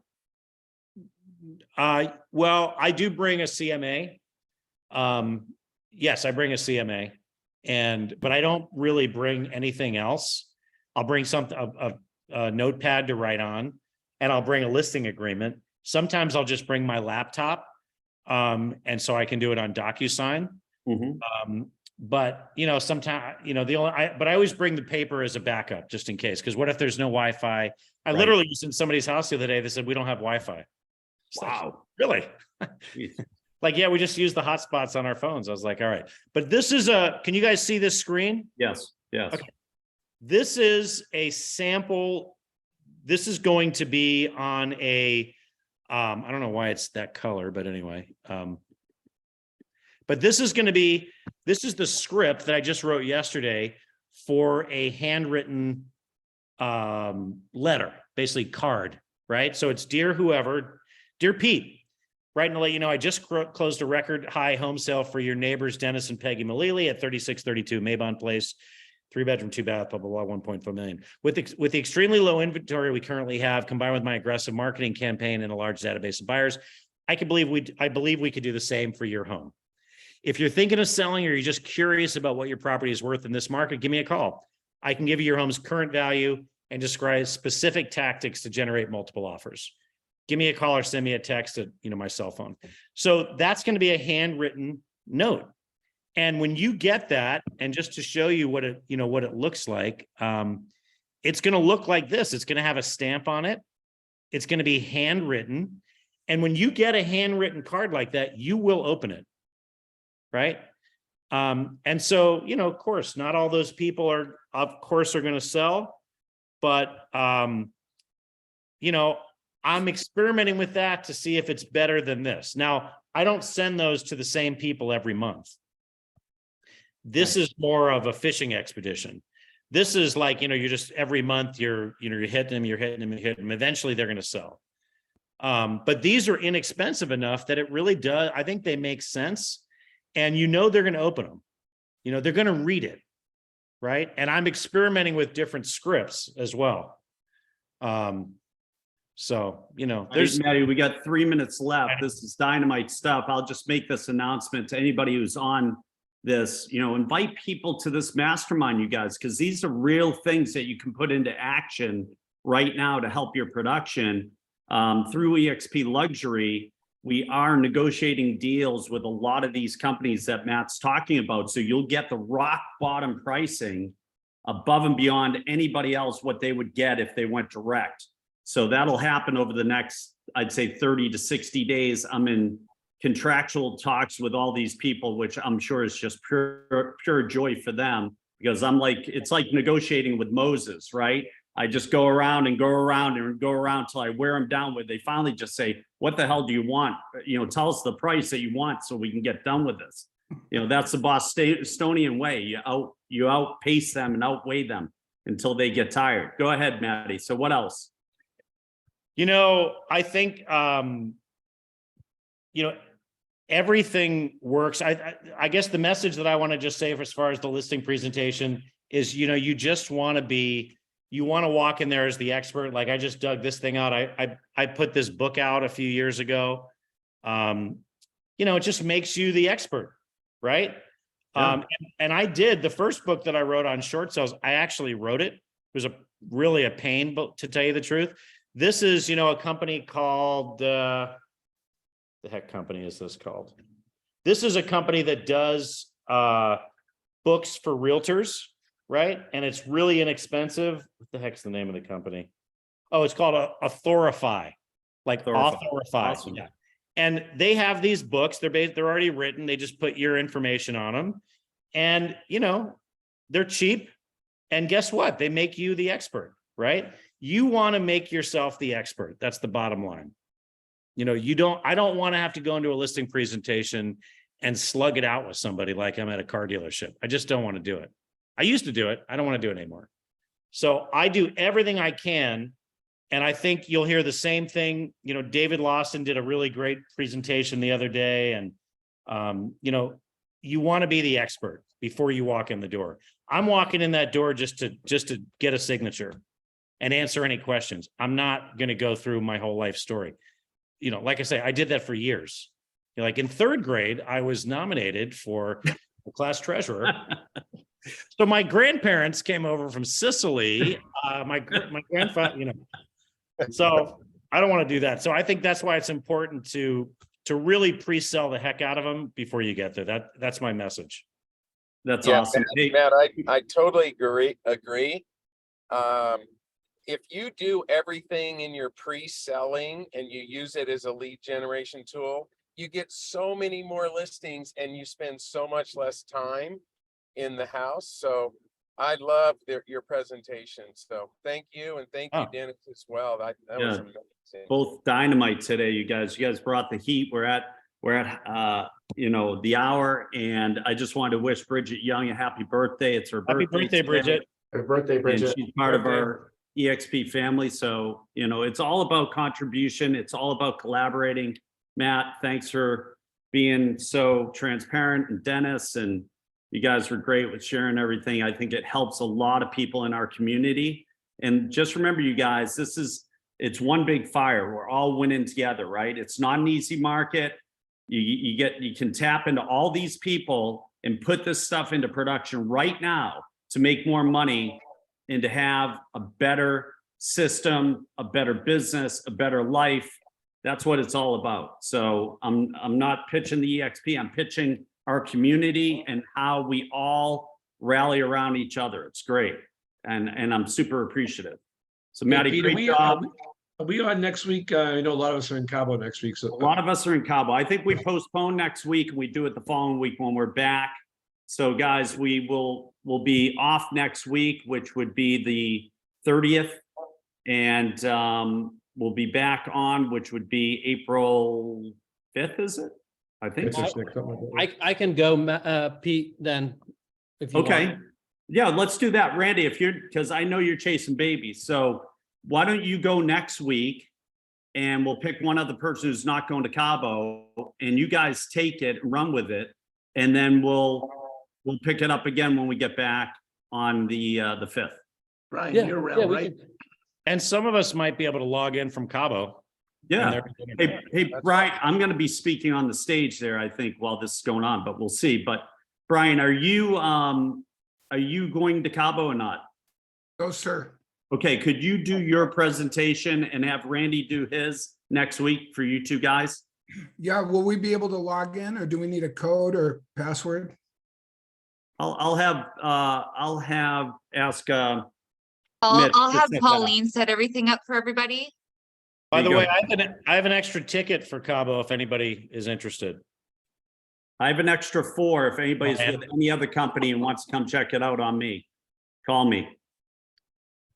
Well, I do bring a CMA. Yes, I bring a CMA, but I don't really bring anything else. I'll bring a notepad to write on, and I'll bring a listing agreement. Sometimes I'll just bring my laptop, and so I can do it on DocuSign. Mhm. But you know, sometimes, you know, but I always bring the paper as a backup just in case. Because what if there's no Wi-Fi? I Right. literally was in somebody's house the other day. They said we don't have Wi-Fi. It's like, Wow. really? Like, yeah, we just use the hotspots on our phones. I was like, all right. But this is can you guys see this screen? Yes, yes. Okay. This is a sample. This is going to be on a, I don't know why it's that color, but anyway. But this is the script that I just wrote yesterday for a handwritten letter, basically card, right? So it's dear whoever, dear Pete, writing to let you know, I just closed a record high home sale for your neighbors, Dennis and Peggy Malili at 3632 Maybon Place, 3-bedroom, 2-bath, blah, blah, blah, 1.4 million. With the extremely low inventory we currently have, combined with my aggressive marketing campaign and a large database of buyers, I believe we could do the same for your home. If you're thinking of selling, or you're just curious about what your property is worth in this market, give me a call. I can give you your home's current value and describe specific tactics to generate multiple offers. Give me a call or send me a text at my cell phone. So that's going to be a handwritten note. And when you get that, and just to show you what it looks like, it's going to look like this. It's going to have a stamp on it. It's going to be handwritten. And when you get a handwritten card like that, you will open it. Right. And so, of course, not all those people are going to sell, but, I'm experimenting with that to see if it's better than this. Now, I don't send those to the same people every month. This is more of a fishing expedition. This is like, you're just every month you're hitting them. Eventually they're going to sell. But these are inexpensive enough that it really does. I think they make sense. And they're going to open them. They're going to read it, right? And I'm experimenting with different scripts as well. So, there's Maddie, we got 3 minutes left. This is dynamite stuff. I'll just make this announcement to anybody who's on this. Invite people to this mastermind, you guys, because these are real things that you can put into action right now to help your production. Through EXP Luxury, we are negotiating deals with a lot of these companies that Matt's talking about. So you'll get the rock bottom pricing above and beyond anybody else what they would get if they went direct. So that'll happen over the next, I'd say 30 to 60 days. I'm in contractual talks with all these people, which I'm sure is just pure joy for them, because it's like negotiating with Moses, right? I just go around till I wear them down, where they finally just say, what the hell do you want? Tell us the price that you want so we can get done with this. That's the Bostonian way. You outpace them and outweigh them until they get tired. Go ahead, Maddie. So what else? I think, everything works. I guess the message that I want to just say as far as the listing presentation is, you just want to be you want to walk in there as the expert. Like I just dug this thing out. I put this book out a few years ago. It just makes you the expert, right? Yeah. And I did the first book that I wrote on short sales. I actually wrote it. It was really a pain, but to tell you the truth, this is, a company called, the heck company is this called? This is a company that does books for realtors, right? And it's really inexpensive. What the heck's the name of the company? Oh, it's called Authorify, like Authorify. Awesome. Yeah. And they have these books. They're already written. They just put your information on them, and they're cheap. And guess what? They make you the expert, right? You want to make yourself the expert. That's the bottom line. I don't want to have to go into a listing presentation and slug it out with somebody like I'm at a car dealership. I just don't want to do it. I used to do it. I don't want to do it anymore. So I do everything I can. And I think you'll hear the same thing. David Lawson did a really great presentation the other day. And, you want to be the expert before you walk in the door. I'm walking in that door just to get a signature and answer any questions. I'm not going to go through my whole life story. Like I say, I did that for years. Like in third grade, I was nominated for the class treasurer. So my grandparents came over from Sicily. My grandfather, So I don't want to do that. So I think that's why it's important to really pre-sell the heck out of them before you get there. That's my message. That's Yeah, awesome. Hey, Matt, I totally agree. If you do everything in your pre-selling and you use it as a lead generation tool, you get so many more listings and you spend so much less time in the house. So I love your presentation. So thank you. And thank you, Dennis, as well. That was amazing. both dynamite today, you guys. You guys brought the heat. We're at the hour, and I just wanted to wish Bridget Young a happy birthday. It's her birthday. Happy birthday, today. Bridget. Happy birthday, Bridget. And she's part of our EXP family. So, it's all about contribution. It's all about collaborating. Matt, thanks for being so transparent, and Dennis, and you guys were great with sharing everything. I think it helps a lot of people in our community. And just remember, you guys, it's one big fire. We're all winning together, right? It's not an easy market. You can tap into all these people and put this stuff into production right now to make more money and to have a better system, a better business, a better life. That's what it's all about. So I'm not pitching the EXP. I'm pitching our community and how we all rally around each other. It's great. And I'm super appreciative. So Matty, Peter, great job. Are we on next week? I know a lot of us are in Cabo next week. So A lot of us are in Cabo. I think we postpone next week and we do it the following week when we're back. So guys, we'll be off next week, which would be the 30th. And we'll be back on, which would be April 5th, is it? I think. I can go, Pete, then. If you Okay. want. Yeah, let's do that. Randy, because I know you're chasing babies. So why don't you go next week and we'll pick one other person who's not going to Cabo, and you guys take it and run with it. And then we'll pick it up again when we get back on the 5th. Brian, Yeah, you're yeah, around, we right? can- And some of us might be able to log in from Cabo. Yeah. And Hey, Brian, I'm going to be speaking on the stage there, I think, while this is going on, but we'll see. But Brian, are you going to Cabo or not? No, sir. Okay, could you do your presentation and have Randy do his next week for you two guys? Yeah, will we be able to log in, or do we need a code or password? I'll ask Mitch I'll to have set that up. Pauline set everything up for everybody. By the There you way, I have an extra ticket for Cabo if anybody is interested. I have an extra 4 if anybody's Okay. with any other company and wants to come check it out on me. Call me.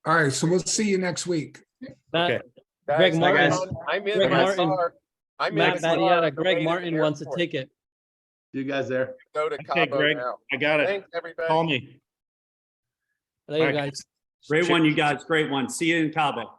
All right, so we'll see you next week. Okay. Greg Guys, Martin. I'm in Greg the Martin. car. I'm in Matt the car Battiata, on the way Greg to Martin the wants a airport. ticket. You guys there? Go to Okay, Cabo Greg, now. I got it. Thanks, everybody. Call me. Later, All right. guys. Great one, you guys. Great one. See you in Cabo.